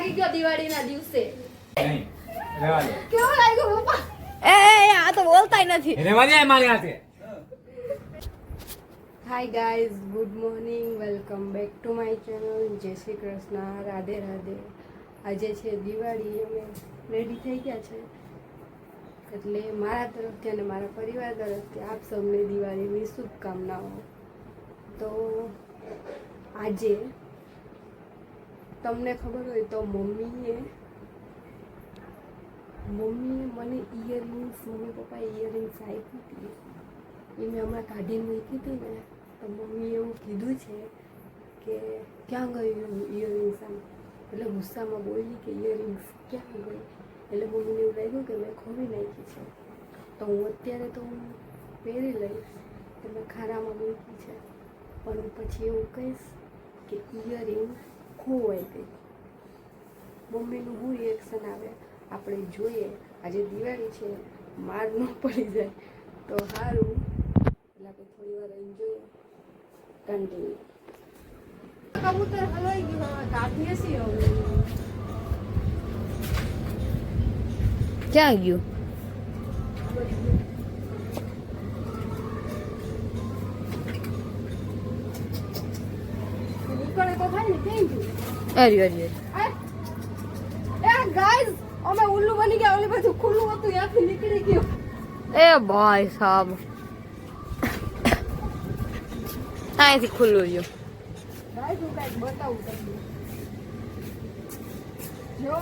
લાગી ગયો દિવાળીના દિવસે? નહીં રેવા દે. કેવો લાગ્યો પપ્પા? એ આ તો બોલતાય નથી. રેવા દે મારી હાથે. Hi guys, good morning, welcome back to my channel. જય શ્રી કૃષ્ણ, રાધે રાધે. આજે છે દિવાળી, અમે રેડી થઈ ગયા છે. એટલે મારા તરફથી અને મારા પરિવાર તરફથી આપ સૌને દિવાળીની શુભકામનાઓ. તો આજે તમને ખબર હોય તો મમ્મીએ મને ઇયરિંગ્સ, મમ્મી પપ્પાએ ઇયરિંગ્સ આપી હતી. એ મેં હમણાં કાઢીને મૂકી હતી ને, તો મમ્મીએ એવું કીધું છે કે ક્યાં ગયું ઇયરિંગ્સ આમ. એટલે ગુસ્સામાં બોલી કે ઇયરિંગ્સ ક્યાં ગઈ. એટલે મમ્મીને એવું લાગ્યું કે મેં ખોવી નાખી છે. તો હું અત્યારે તો હું પહેરી લઈશ, તો મેં ખારામાં મૂકી છે. પણ પછી એવું કહીશ કે ઇયરિંગ ખોવાઈ ગઈ. મમ્મીનું શું રિએક્શન આવે આપણે જોઈએ. આજે દિવાળી છે, માર ન પડી જાય તો સારું. એટલે આપણે થોડી વાર એન્જોય કન્ટિન્યુ. કબૂતર હલવાઈ ગયું, હવે કાઢીએ છીએ. હવે ક્યાં ગયું? નીકળે તો થાય ને, ક્યાં ગયું? અરે ગાઈઝ, અમે ઉલ્લુ બની ગયા. ઓલી બધું ખુલ્લું હતું, ત્યાંથી નીકળી ગયું. એ ભાઈ સાહેબ, અહીંથી ખુલ્લું ગયું. ગાઈઝ હું કાંઈક બતાવું તમને. જો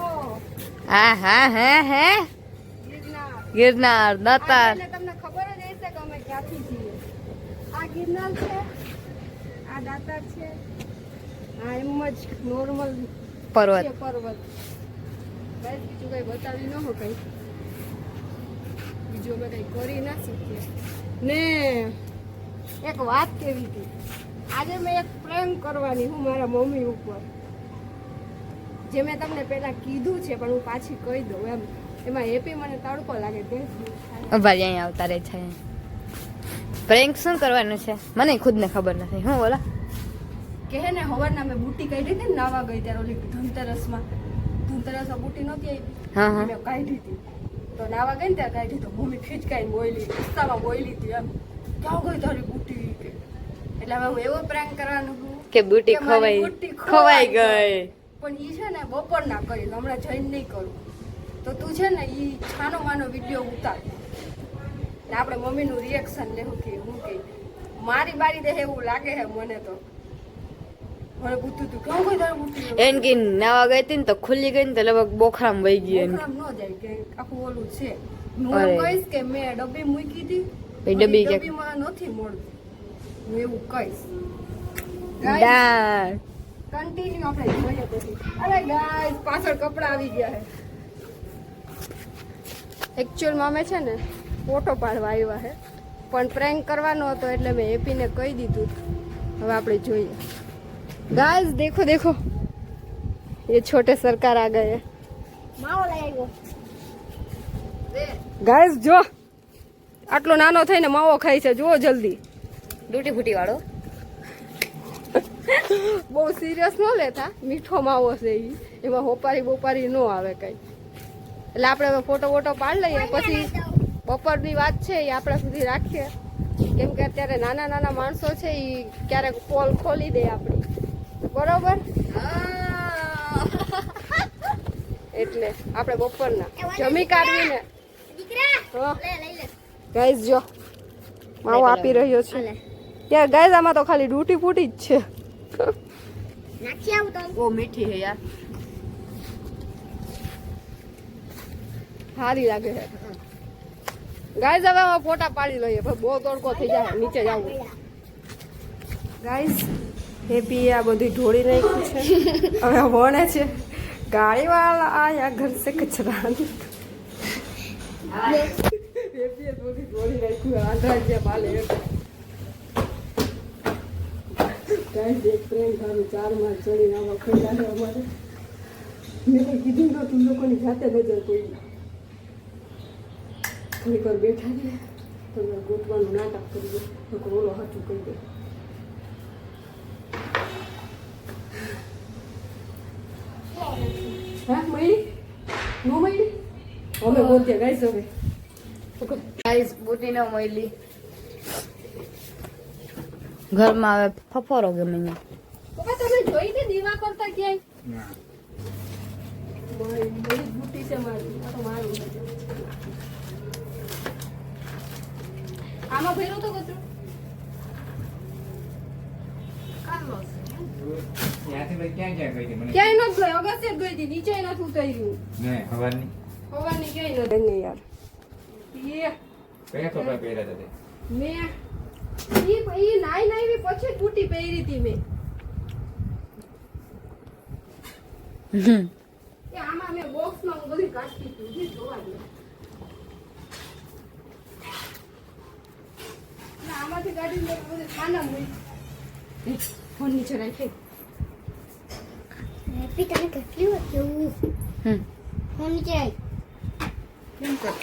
હે ગિરનાર દાતાર. તમને ખબર જ હશે કે અમે ક્યાંથી છીએ. આ ગિરનાર છે, આ દાતાર છે, આ એમ જ નોર્મલ પર્વત. બીજું કઈ બતાવી ન હો, કઈ બીજું અમે કઈ કરી ના શકીએ ને. એક વાત કેવી હતી, આજે મેં એક પ્રેન્ક કરવાની હું મારા મમ્મી ઉપર, જે મેં તમને પહેલા કીધું છે પણ હું પાછી કહી દઉં એમ. એમાં હેપી મને તડકો લાગે તે ભાઈ અહીંયા આવતા રહે છે. પ્રેન્ક શું કરવાનું છે મને ખુદને ખબર નથી. હું બોલા કે હે ને હવારના મેં બુટ્ટી કાઢી હતી ને, નાવા ગઈ ત્યારે ઓલી ધનતેરસમાં બુટ્ટી નહોતી આવી, મેં કાઢી હતી. તો નાવા ગઈ ને ત્યારે કાઢી. તો મમ્મી ખીચકાઈને બોલી, ગુસ્સામાં બોલી હતી એમ, ક્યાં ગઈ તારી બુટ્ટી કે. એટલે હવે હું એવો પ્રેન્ક કરવાનું કે બુટ્ટી ખોવાઈ ગઈ. પણ ઈ છે ને બપોર ના કરી, હમણાં જઈને નહીં કરું. તો તું છે ને ઈ છાનો માનો વિડીયો ઉતાર ને આપણે મમ્મીનું રિએક્શન લેવું કે હું કે મારી બારી દે એવું લાગે છે મને. તો મને પૂછતું તું કેવું કોઈ તારું પૂછતું એન કે નાવા ગઈ હતી ને તો ખુલ્લી ગઈ ને તો લગભગ બોખરામ વહી ગઈ. બોખરામ ન જાય કે આખું ઓલું છે. હું કહીશ કે મેં ડબ્બી મૂકી હતી, ડબ્બીમાં નથી મળતું, હું એવું કહીશ. કન્ટિન્યુ આપણે જોઈએ પછી. અરે ગાઈસ, પાછળ કપડા આવી ગયા છે. એકચ્યુઅલમાં અમે છે ને ફોટો પાડવા આવ્યા છે, પણ પ્રેન્ક કરવાનો હતો એટલે મેં હેપીને કહી દીધું. હવે આપણે જોઈએ. गाइस देखो देखो, ये छोटे सरकार आ गए. माओ लाएगो गाइस, जो આટલો નાનો થઈને માવો ખાય છે, જુઓ જલ્દી. ડૂટી ફૂટી વાળો બહુ સિરિયસ ન લેતા, મીઠો માવો છે ઈ, એમાં હોપારી બોપારી ન આવે કઈ. એટલે આપણે હવે ફોટો વોટો પાડી લઈએ, પછી બપોરની વાત છે એ આપણા સુધી રાખીએ. કેમ કે અત્યારે નાના નાના માણસો છે એ ક્યારેક પોલ ખોલી દે આપણી, બરોબર? એટલે આપણે બપોરના જમી કાઢવીને ગાઈસ જો માવો આપી રહ્યો છે. ત્યાં ગાઈસ આમાં તો ખાલી ડૂટી ફૂટી જ છે. બહુ મીઠી છે યાર, સારી લાગે છે. ગાઈસ હવે અમે ફોટા પાડી લઈએ, બહુ તડકો થઈ જાય, નીચે જવું. ગાઈસ હેપી આ બધી ઢોળી નાખ્યું છે, હવે વણે છે. ગાડી વાળા આયા ઘર સે કચરા. હેપી બધી ઢોળી નાખ્યું, આંધા જે પાલે. ગાઈસ એક પ્રેમ સારું 4 માળ ચડીને આવા ખોલ્યા છે અમારે. મેં કોઈ કીધું નતું, લોકોની જાતે નજર પડી. થોડીક વાર બેઠા ને તો ગોતવાનું નાટક કરી દે, ઓલો હાચું કહી દે. હા મળી નો મળી અમે બોલતે ગાઈસ હવે ગાઈસ બુટી ન મળી ઘરમાં હવે ફફરો ગમે ને પપ્પા તમે જોઈ ને દીવા કરતા ક્યાંય ના. મારી બુટી છે મારી આ તો મારું છે. આમાં ભર્યો તો કચરો ત્યાંથી લઈ ક્યાં ક્યાં ગઈ હતી મને ક્યાંય નથી ગઈ અગસ્ત્ય જ ગઈ હતી નીચે નથી ઉતર્યું નહીં ખબરની હવાની ક્યાંય નથી નહીં યાર કયા કપડા પહેર્યા હતા તે મેં ઈ નાઈ નાઈ પછી બુટી પહેરી હતી મેં એ આમાં મેં બોક્સમાં હું બધી કાઢી હતી જોવા દે ના આમાંથી કાઢીને મેં બધી ખાના મૂકી ફોન નીચે રાખી હેપી તને કેટલી હતું ફોન નીચે આય કેમ કર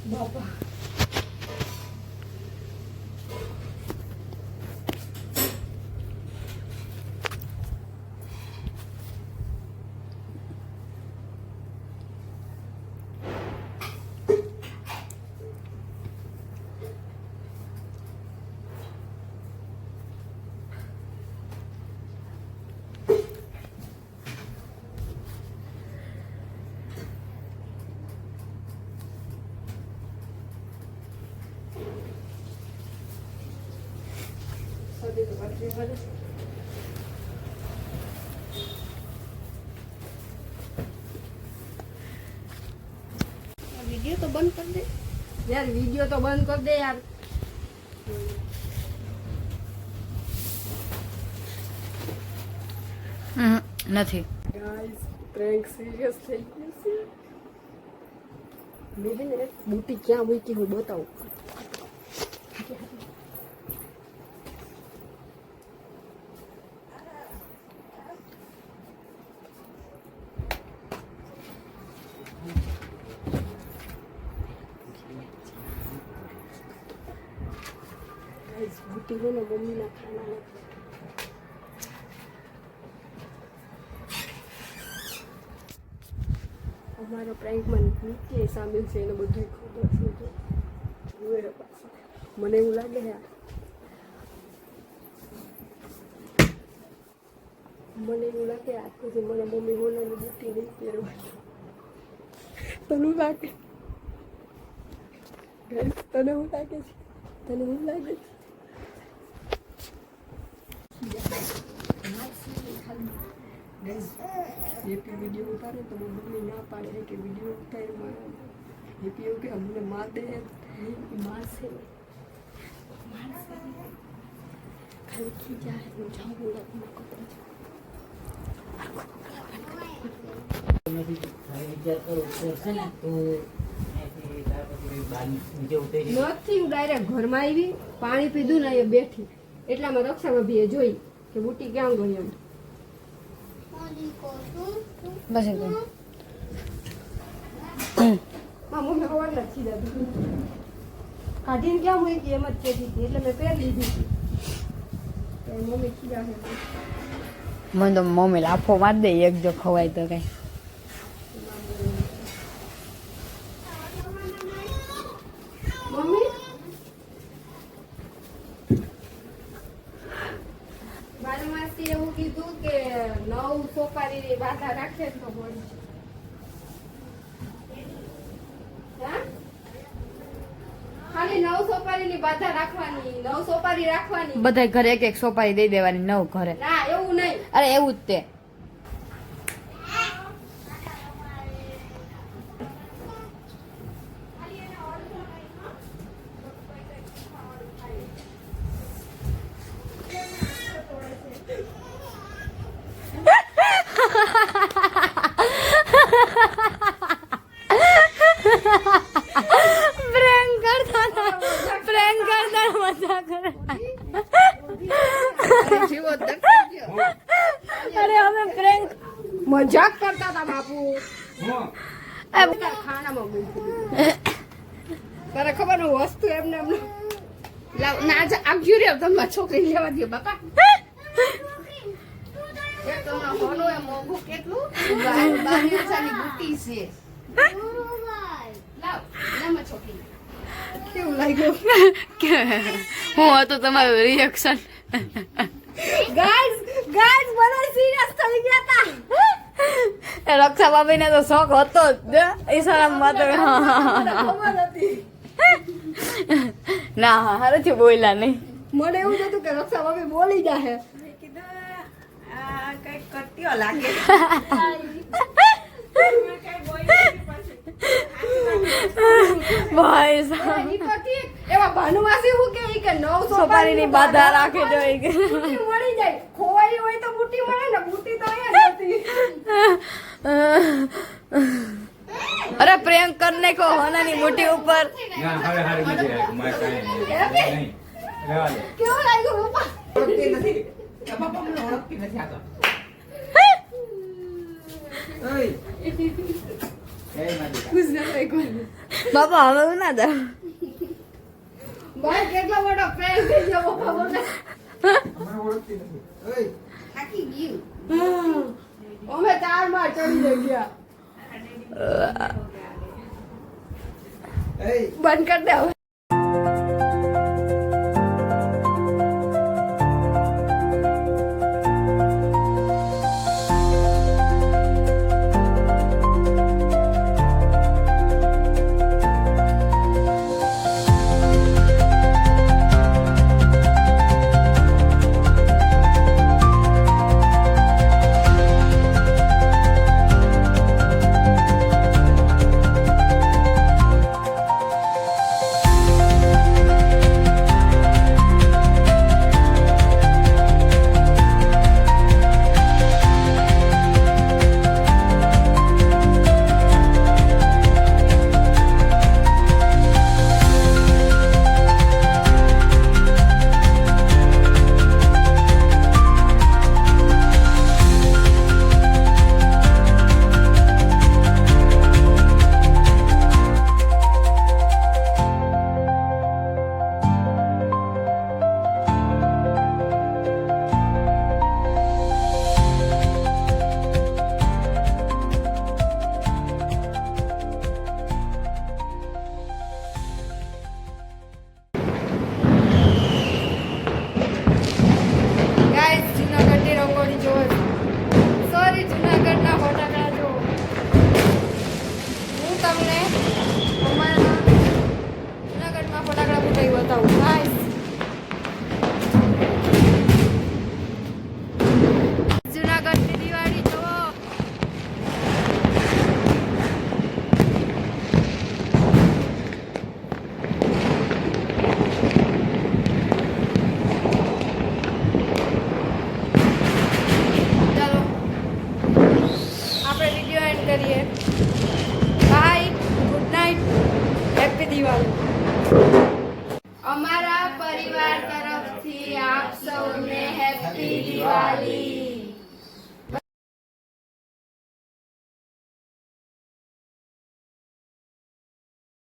બાપા વિડિયો તો બંધ કરી દે યાર વિડિયો તો બંધ કર દે યાર નથી ગાઈસ પ્રેન્ક સિરિયસ થઈ ગયું છે મેં હે ને બુટી ક્યાં મૂકી હું બતાવું ગાઈસ બુટી હે ને મમ્મીના ખાના અમારો પ્રેન્કમાં નિત્ય સામેલ છે એને બધું ખબર છે જોવે પાછું મને એવું લાગે યાર મને એવું લાગે આજ પછી મને મમ્મી હોનાની બુટી નહીં પહેરવાની તને લાગે ગાઈસ તને શું લાગે છે તને શું લાગે છે હેપી વિડીયો ઉતારે તો મમ્મી ના પાડે કે વિડીયો ઉતારે હેપી એવું કે અમને માર દે મારશે ખાલી ખીજા હું જાઉં બોલા નથી હું ડાયરેક્ટ ઘરમાં આવી પાણી પીધું ને અહીંયા બેઠી એટલામાં રક્ષામાં ભીએ જોઈ કે બુટી ક્યાં ગઈ એમ બસ હા મમ્મી ખબર નથી દાદી કાઢીને ક્યાં મૂકી એમ જ કહેતી હતી એટલે મેં પહેરી લીધી હતી તો મમ્મી ખીજા છે મને તો મમ્મી લાફો માર દે એક જો ખવાય તો કઈ મમ્મી બારમાસી એવું કીધું કે 9 સોપારીની બાધા રાખે તો મળી હા ખાલી 9 સોપારીની બાધા રાખવાની 9 સોપારી રાખવાની બધા ઘરે એક એક સોપારી દઈ દેવાની 9 ઘરે ના એવું નહીં અરે એવું જ તે પ્રેન્ક કરતા મજા કરે જીવો દર્શન અરે અમે કરતા હતા બાપુ હું તારા ખાનામાં મૂકી તારે ખબર ને વસ્તુ એમને એમને લાવ ના આજે આગળ રે તમારા છોકરી લેવા દે બાપા એ તમારા હોનો એ મોંઘું કેટલું 12,000 ની બુટી છે લાવ લેમાં છોકરી કેવું લાગ્યું હું હતું તમારું રિએક્શન ગાઈસ બધા સિરિયસ થઈ ગયા હતા રક્ષા ભાભી ને તો શોખ હતો જ ઈશારામાં તો ખબર હતી ના હારેથી બોલ્યા નહીં મને એવું હતું કે રક્ષા ભાભી બોલી જાહે ભાઈ ઈ તો ઠીક. એવા ભાનુવાસી હું કે ઈ કે 9 સોપારીની બાધા રાખે જો ઈ કે. બુટી મળી જાય ખોવાઈ હોય તો બુટી મળે ને બુટી તો અહીંયા જ હતી અરે પ્રેમ કરને કો હોનાની મુઠ્ઠી ઉપર ના હવે હારી નથી રાખ્યું મારે કાંઈ નહીં રહેવા દે કેવું લાગ્યું પપ્પા ઓળખતી નથી બાપા મને ઓળખતી નથી આ તો ઓય એ નથી ખુશ ન થઈ કોઈ બાપા હવે ના દે ભાઈ કેટલો મોટો પ્રેમ થઈ ગયો પપ્પા બોલે મને ઓળખતી નથી ઓય થાકી ગયું અમે 4 માં ચડી ગયા એય બંધ કર દે હવે